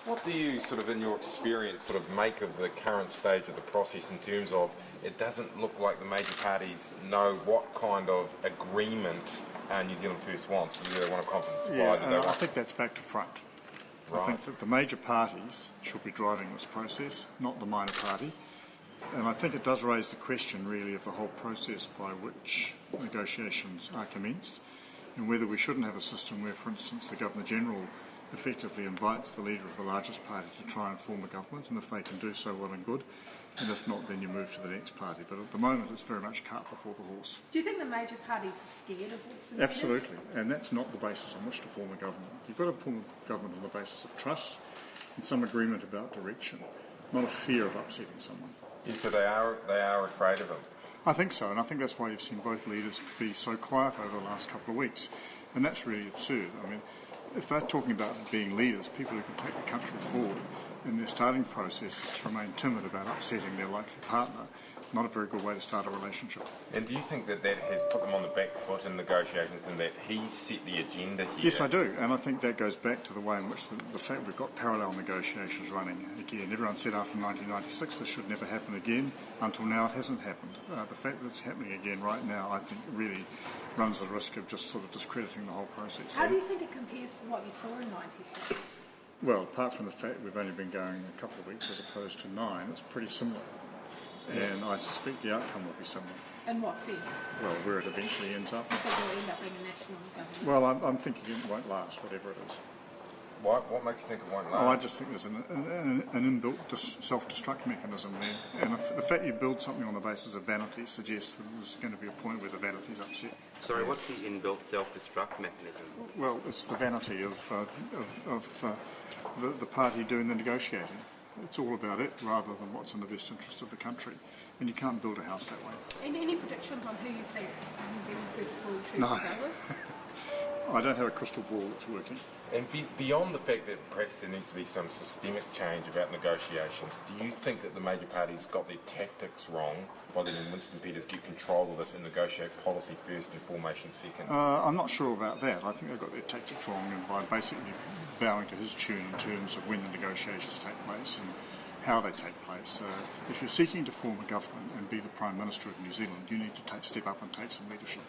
What do you, sort of in your experience, sort of make of the current stage of the process in terms of it doesn't look like the major parties know what kind of agreement New Zealand First wants? Do they want a confidence supply? Yeah, I think that's back to front. Right. I think that the major parties should be driving this process, not the minor party. And I think it does raise the question, really, of the whole process by which negotiations are commenced, and whether we shouldn't have a system where, for instance, the Governor-General effectively invites the leader of the largest party to try and form a government, and if they can do so, well and good, and if not, then you move to the next party. But at the moment, it's very much cart before the horse. Do you think the major parties are scared of what's in the Absolutely, and that's not the basis on which to form a government. You've got to form a government on the basis of trust and some agreement about direction, not a fear of upsetting someone. Yeah, so they are afraid of him. I think so, and I think that's why you've seen both leaders be so quiet over the last couple of weeks, and that's really absurd. I mean, if they're talking about being leaders, people who can take the country forward, and their starting process is to remain timid about upsetting their likely partner, not a very good way to start a relationship. And do you think that that has put them on the back foot in negotiations and that he's set the agenda here? Yes, I do, and I think that goes back to the way in which the fact we've got parallel negotiations running again. Everyone said after 1996 this should never happen again. Until now it hasn't happened. The fact that it's happening again right now, I think, really runs the risk of just sort of discrediting the whole process. How do you think it compares to what you saw in 96? Well, apart from the fact we've only been going a couple of weeks as opposed to 9, it's pretty similar. And I suspect the outcome will be similar. In what sense? Well, where it eventually ends up. You think it'll end up being a national government? Well, I'm thinking it won't last, whatever it is. What makes you think it won't last? Oh, I just think there's an inbuilt self-destruct mechanism there. And the fact you build something on the basis of vanity suggests that there's going to be a point where the vanity's upset. Sorry, what's the inbuilt self-destruct mechanism? Well, it's the vanity of the party doing the negotiating. It's all about it rather than what's in the best interest of the country. And you can't build a house that way. Any predictions on who you think New Zealand First will choose No. to go with? I don't have a crystal ball that's working. And beyond the fact that perhaps there needs to be some systemic change about negotiations, do you think that the major parties got their tactics wrong by letting Winston Peters get control of this and negotiate policy first and formation second? I'm not sure about that. I think they got their tactics wrong and by basically bowing to his tune in terms of when the negotiations take place and how they take place. If you're seeking to form a government and be the Prime Minister of New Zealand, you need to step up and take some leadership.